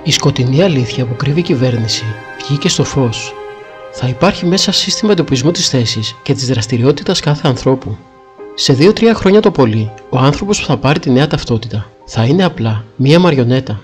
Η σκοτεινή αλήθεια που κρύβει η κυβέρνηση βγήκε στο φως. Θα υπάρχει μέσα σύστημα εντοπισμού της θέσης και της δραστηριότητας κάθε ανθρώπου. Σε 2-3 χρόνια το πολύ, ο άνθρωπος που θα πάρει τη νέα ταυτότητα θα είναι απλά μία μαριονέτα.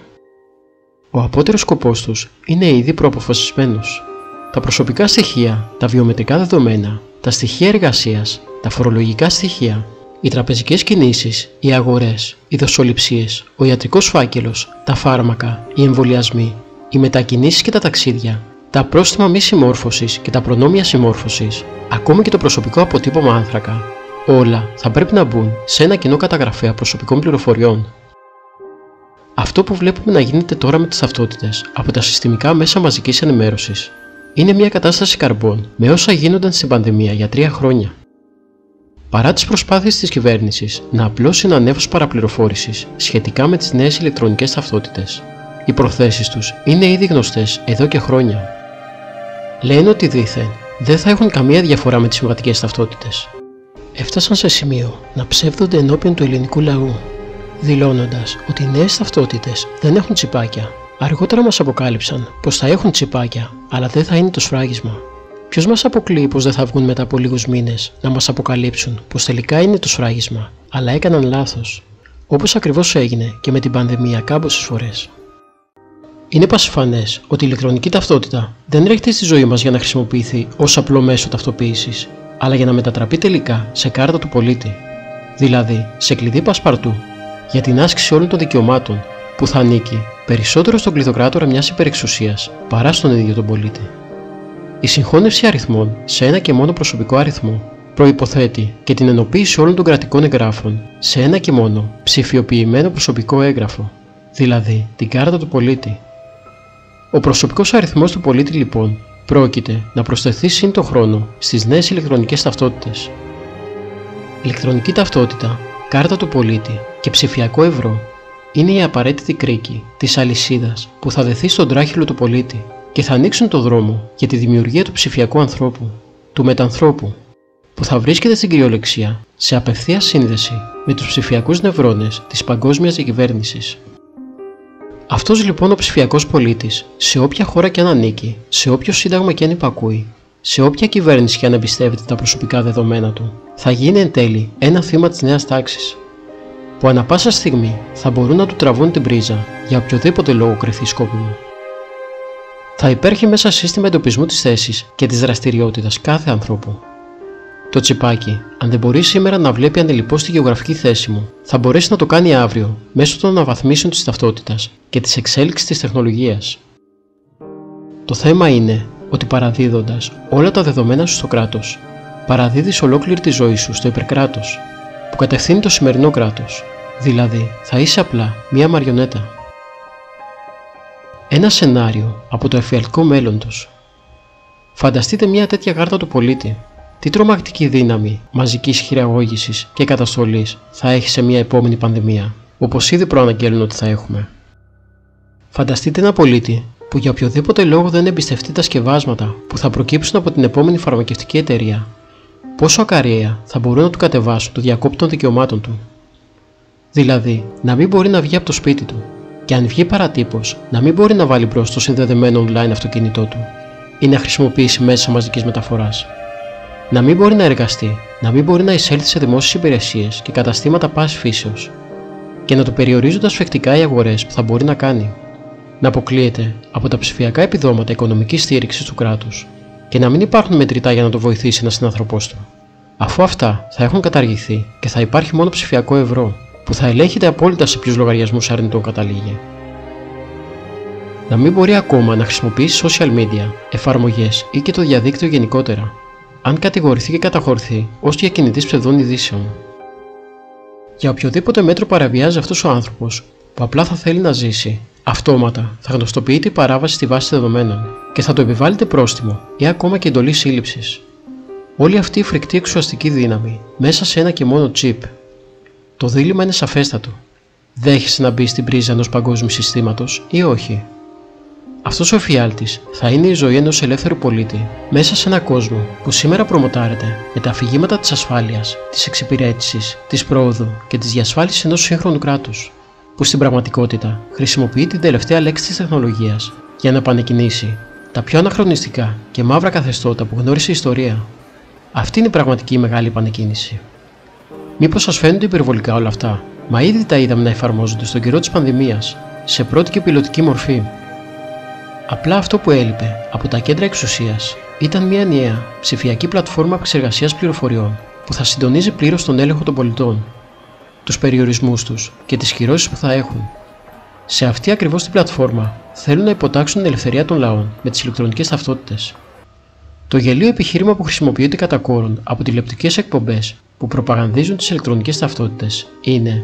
Ο απότερος σκοπός τους είναι ήδη προαποφασισμένος. Τα προσωπικά στοιχεία, τα βιομετρικά δεδομένα, τα στοιχεία εργασίας, τα φορολογικά στοιχεία, οι τραπεζικές κινήσεις, οι αγορές, οι δοσοληψίες, ο ιατρικός φάκελος, τα φάρμακα, οι εμβολιασμοί, οι μετακινήσεις και τα ταξίδια, τα πρόστιμα μη συμμόρφωσης και τα προνόμια συμμόρφωσης, ακόμη και το προσωπικό αποτύπωμα άνθρακα, όλα θα πρέπει να μπουν σε ένα κοινό καταγραφέα προσωπικών πληροφοριών. Αυτό που βλέπουμε να γίνεται τώρα με τις ταυτότητες από τα συστημικά μέσα μαζικής ενημέρωσης είναι μια κατάσταση καρμπών με όσα γίνονταν στην πανδημία για 3 χρόνια. Παρά τις προσπάθειες της κυβέρνησης να απλώσει ένα νέφος παραπληροφόρησης σχετικά με τις νέες ηλεκτρονικές ταυτότητες, οι προθέσεις τους είναι ήδη γνωστές εδώ και χρόνια. Λένε ότι δήθεν δεν θα έχουν καμία διαφορά με τις συμβατικές ταυτότητες. Έφτασαν σε σημείο να ψεύδονται ενώπιον του ελληνικού λαού, δηλώνοντας ότι οι νέες ταυτότητες δεν έχουν τσιπάκια. Αργότερα μας αποκάλυψαν πως θα έχουν τσιπάκια, αλλά δεν θα είναι το σφράγισμα. Ποιος μας αποκλείει πως δεν θα βγουν μετά από λίγους μήνες να μας αποκαλύψουν πως τελικά είναι το σφράγισμα, αλλά έκαναν λάθος, όπως ακριβώς έγινε και με την πανδημία κάμποσες φορές. Είναι πασιφανές ότι η ηλεκτρονική ταυτότητα δεν έρχεται στη ζωή μας για να χρησιμοποιηθεί ως απλό μέσο ταυτοποίησης, αλλά για να μετατραπεί τελικά σε κάρτα του πολίτη, δηλαδή σε κλειδί πασπαρτού για την άσκηση όλων των δικαιωμάτων που θα ανήκει περισσότερο στον κλειδοκράτορα μιας υπερεξουσίας παρά στον ίδιο τον πολίτη. Η συγχώνευση αριθμών σε ένα και μόνο προσωπικό αριθμό προϋποθέτει και την ενοποίηση όλων των κρατικών εγγράφων σε ένα και μόνο ψηφιοποιημένο προσωπικό έγγραφο, δηλαδή την κάρτα του πολίτη. Ο προσωπικός αριθμός του πολίτη λοιπόν πρόκειται να προσθεθεί σύν το χρόνο στις νέες ηλεκτρονικές ταυτότητες. Ηλεκτρονική ταυτότητα, κάρτα του πολίτη και ψηφιακό ευρώ είναι η απαραίτητη κρίκη της αλυσίδας που θα δεθεί στον τράχυλο του πολίτη και θα ανοίξουν το δρόμο για τη δημιουργία του ψηφιακού ανθρώπου, του μετανθρώπου, που θα βρίσκεται στην κυριολεξία σε απευθείας σύνδεση με τους ψηφιακούς νευρώνες της παγκόσμιας διακυβέρνησης. Αυτός λοιπόν ο ψηφιακός πολίτης, σε όποια χώρα και αν ανήκει, σε όποιο σύνταγμα και αν υπακούει, σε όποια κυβέρνηση και αν εμπιστεύεται τα προσωπικά δεδομένα του, θα γίνει εν τέλει ένα θύμα της νέας τάξης, που ανα πάσα στιγμή θα μπορούν να του τραβούν την πρίζα για οποιοδήποτε λόγο κρυφθεί σκόπιμο. Θα υπάρχει μέσα σύστημα εντοπισμού της θέσης και της δραστηριότητας κάθε ανθρώπου. Το τσιπάκι, αν δεν μπορεί σήμερα να βλέπει ανελιπώς τη γεωγραφική θέση μου, θα μπορέσει να το κάνει αύριο μέσω των αναβαθμίσεων της ταυτότητας και της εξέλιξης της τεχνολογίας. Το θέμα είναι ότι παραδίδοντας όλα τα δεδομένα σου στο κράτος, παραδίδεις ολόκληρη τη ζωή σου στο υπερκράτος, που κατευθύνει το σημερινό κράτος, δηλαδή θα είσαι απλά μία μαριονέτα. Ένα σενάριο από το εφιαλτικό μέλλον τους. Φανταστείτε μια τέτοια κάρτα του πολίτη. Τι τρομακτική δύναμη μαζικής χειραγώγησης και καταστολής θα έχει σε μια επόμενη πανδημία, όπως ήδη προαναγγέλνουν ότι θα έχουμε. Φανταστείτε ένα πολίτη που για οποιοδήποτε λόγο δεν εμπιστευτεί τα σκευάσματα που θα προκύψουν από την επόμενη φαρμακευτική εταιρεία. Πόσο ακαρία θα μπορούν να του κατεβάσουν το διακόπτη των δικαιωμάτων του. Δηλαδή, να μην μπορεί να βγει από το σπίτι του, και αν βγει παρατύπως, να μην μπορεί να βάλει μπρος το συνδεδεμένο online αυτοκίνητό του ή να χρησιμοποιήσει μέσα μαζικής μεταφοράς. Να μην μπορεί να εργαστεί, να μην μπορεί να εισέλθει σε δημόσιες υπηρεσίες και καταστήματα πάσης φύσεως, και να του περιορίζονται ασφεκτικά οι αγορές που θα μπορεί να κάνει. Να αποκλείεται από τα ψηφιακά επιδόματα οικονομικής στήριξης του κράτους και να μην υπάρχουν μετρητά για να το βοηθήσει ένας συνανθρωπός του. Αφού αυτά θα έχουν καταργηθεί και θα υπάρχει μόνο ψηφιακό ευρώ, που θα ελέγχεται απόλυτα σε ποιους λογαριασμούς αρνητών καταλήγει. Να μην μπορεί ακόμα να χρησιμοποιήσει social media, εφαρμογές ή και το διαδίκτυο γενικότερα, αν κατηγορηθεί και καταχωρηθεί ως διακινητής ψευδών ειδήσεων. Για οποιοδήποτε μέτρο παραβιάζει αυτός ο άνθρωπος, που απλά θα θέλει να ζήσει, αυτόματα θα γνωστοποιείται η παράβαση στη βάση δεδομένων και θα του επιβάλλεται πρόστιμο ή ακόμα και εντολή σύλληψης. Όλη αυτή η φρικτή εξουσιαστική δύναμη μέσα σε ένα και μόνο chip. Το δίλημμα είναι σαφέστατο. Δέχεσαι να μπει στην πρίζα ενός παγκόσμιου συστήματος ή όχι? Αυτός ο εφιάλτης θα είναι η ζωή ενός ελεύθερου πολίτη μέσα σε έναν κόσμο που σήμερα προμοτάρεται με τα αφηγήματα της ασφάλειας, της εξυπηρέτησης, της πρόοδου και της διασφάλισης ενός σύγχρονου κράτους, που στην πραγματικότητα χρησιμοποιεί την τελευταία λέξη της τεχνολογίας για να επανεκκινήσει τα πιο αναχρονιστικά και μαύρα καθεστώτα που γνώρισε η ιστορία. Αυτή είναι η πραγματική μεγάλη επανεκκίνηση. Μήπως σας φαίνονται υπερβολικά όλα αυτά, μα ήδη τα είδαμε να εφαρμόζονται στον καιρό της πανδημίας, σε πρώτη και πιλωτική μορφή. Απλά αυτό που έλειπε από τα κέντρα εξουσίας ήταν μια ενιαία ψηφιακή πλατφόρμα επεξεργασίας πληροφοριών που θα συντονίζει πλήρως τον έλεγχο των πολιτών, τους περιορισμούς τους και τις κυρώσεις που θα έχουν. Σε αυτή ακριβώς την πλατφόρμα θέλουν να υποτάξουν την ελευθερία των λαών με τις ηλεκτρονικές ταυτότητες. Το γελίο επιχείρημα που χρησιμοποιείται κατά κόρον από τηλεοπτικές εκπομπές που προπαγανδίζουν τις ηλεκτρονικές ταυτότητες είναι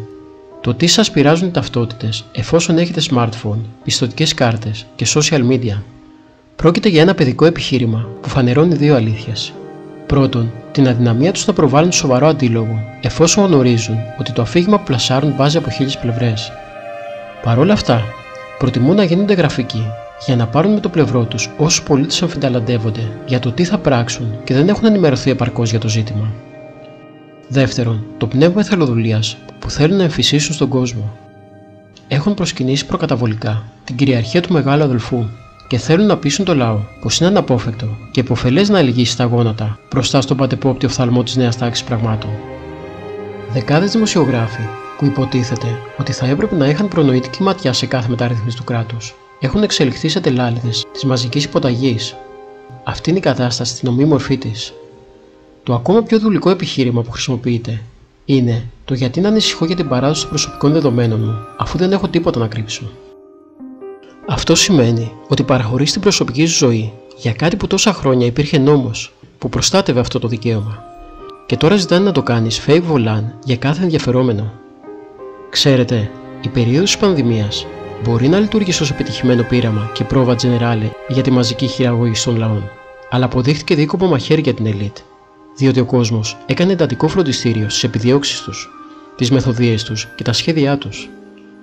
το τι σας πειράζουν οι ταυτότητες εφόσον έχετε smartphone, πιστωτικές κάρτες και social media. Πρόκειται για ένα παιδικό επιχείρημα που φανερώνει δύο αλήθειες. Πρώτον, την αδυναμία τους να προβάλλουν σοβαρό αντίλογο εφόσον γνωρίζουν ότι το αφήγημα που πλασάρουν βάζει από 1000 πλευρές. Παρ' όλα αυτά, προτιμούν να γίνονται γραφικοί για να πάρουν με το πλευρό τους όσους πολίτες αμφιταλαντεύονται για το τι θα πράξουν και δεν έχουν ενημερωθεί επαρκώς για το ζήτημα. Δεύτερον, το πνεύμα εθελοδουλείας που θέλουν να εμφυσίσουν στον κόσμο. Έχουν προσκυνήσει προκαταβολικά την κυριαρχία του μεγάλου αδελφού και θέλουν να πείσουν το λαό πως είναι αναπόφευκτο και υποφελές να λυγίσει τα γόνατα μπροστά στον πατεπόπτιο οφθαλμό της νέας τάξης πραγμάτων. Δεκάδες δημοσιογράφοι που υποτίθεται ότι θα έπρεπε να είχαν προνοητική ματιά σε κάθε μεταρρύθμιση του κράτους έχουν εξελιχθεί σε τελάλιδες της μαζικής υποταγής. Αυτή είναι η κατάσταση στην ομή μορφή της. Το ακόμα πιο δουλικό επιχείρημα που χρησιμοποιείται είναι το γιατί να ανησυχώ για την παράδοση των προσωπικών δεδομένων μου, αφού δεν έχω τίποτα να κρύψω. Αυτό σημαίνει ότι παραχωρείς την προσωπική σου ζωή για κάτι που τόσα χρόνια υπήρχε νόμος που προστάτευε αυτό το δικαίωμα, και τώρα ζητάνε να το κάνεις fake volant για κάθε ενδιαφερόμενο. Ξέρετε, η περίοδος της πανδημίας μπορεί να λειτουργήσει ως επιτυχημένο πείραμα και πρόβα generale για τη μαζική χειραγώγηση των λαών, αλλά αποδείχτηκε δίκοπο μαχαίρι για την ελίτ, διότι ο κόσμος έκανε εντατικό φροντιστήριο στις επιδιώξεις τους, τις μεθοδείες τους και τα σχέδιά τους.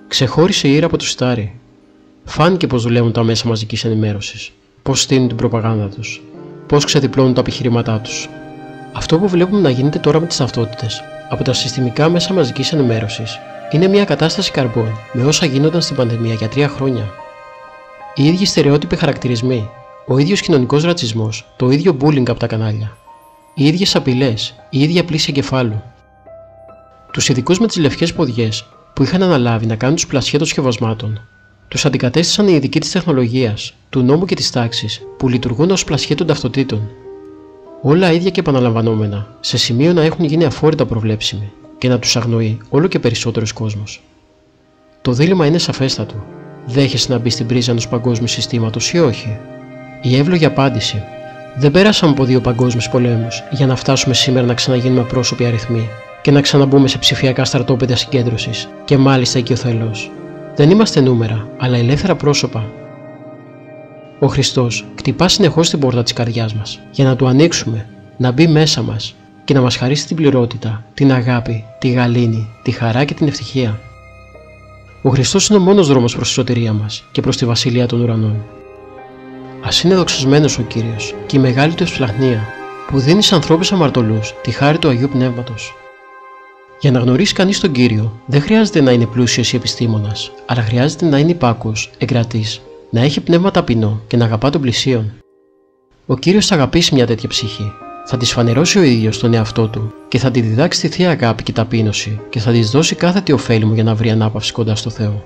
Ξεχώρισε η ήρα από το σιτάρι. Φάνηκε πώς δουλεύουν τα μέσα μαζικής ενημέρωσης, πώς στείνουν την προπαγάνδα τους, πώς ξεδιπλώνουν τα επιχειρήματά τους. Αυτό που βλέπουμε να γίνεται τώρα με τις ταυτότητες από τα συστημικά μέσα μαζικής ενημέρωσης είναι μια κατάσταση καρμπών με όσα γίνονταν στην πανδημία για 3 χρόνια. Οι ίδιοι στερεότυποι χαρακτηρισμοί, ο ίδιος κοινωνικός ρατσισμός, το ίδιο bullying από τα κανάλια, οι ίδιες απειλές, η ίδια πλήση εγκεφάλου. Τους ειδικούς με τις λευκές ποδιές που είχαν αναλάβει να κάνουν τους πλασιέ των σκευασμάτων, τους αντικατέστησαν οι ειδικοί της τεχνολογίας, του νόμου και της τάξης που λειτουργούν ως πλασιέ των ταυτοτήτων. Όλα ίδια και επαναλαμβανόμενα, σε σημείο να έχουν γίνει αφόρητα προβλέψιμοι και να τους αγνοεί όλο και περισσότερος κόσμος. Το δίλημμα είναι σαφέστατο. Δέχεσαι να μπει στην πρίζα ενός παγκόσμιου συστήματος ή όχι? Η εύλογη απάντηση: δεν πέρασαμε από 2 παγκόσμιους πολέμους για να φτάσουμε σήμερα να ξαναγίνουμε πρόσωποι αριθμοί και να ξαναμπούμε σε ψηφιακά στρατόπεδα συγκέντρωσης και μάλιστα οικειοθελώς. Δεν είμαστε νούμερα, αλλά ελεύθερα πρόσωπα. Ο Χριστός κτυπά συνεχώς την πόρτα της καρδιάς μας για να του ανοίξουμε, να μπει μέσα μας και να μας χαρίσει την πληρότητα, την αγάπη, τη γαλήνη, τη χαρά και την ευτυχία. Ο Χριστός είναι ο μόνος δρόμος προς τη σωτηρία μας και προς τη βασιλεία των ουρανών. Ας είναι δοξασμένος ο Κύριος και η μεγάλη του ευσπλαχνία που δίνει σε ανθρώπους αμαρτωλούς τη χάρη του Αγίου Πνεύματος. Για να γνωρίσει κανείς τον Κύριο, δεν χρειάζεται να είναι πλούσιος ή επιστήμονας, αλλά χρειάζεται να είναι υπάκουος, εγκρατής, να έχει πνεύμα ταπεινό και να αγαπά τον πλησίον. Ο Κύριος θα αγαπήσει μια τέτοια ψυχή, θα της φανερώσει ο ίδιος τον εαυτό του και θα τη διδάξει τη θεία αγάπη και ταπείνωση και θα της δώσει κάθε τι ωφέλιμο για να βρει ανάπαυση κοντά στο Θεό.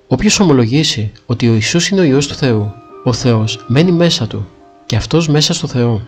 Όποιος ομολογήσει ότι ο Ιησούς είναι ο Υιός του Θεού, ο Θεός μένει μέσα του και αυτός μέσα στο Θεό.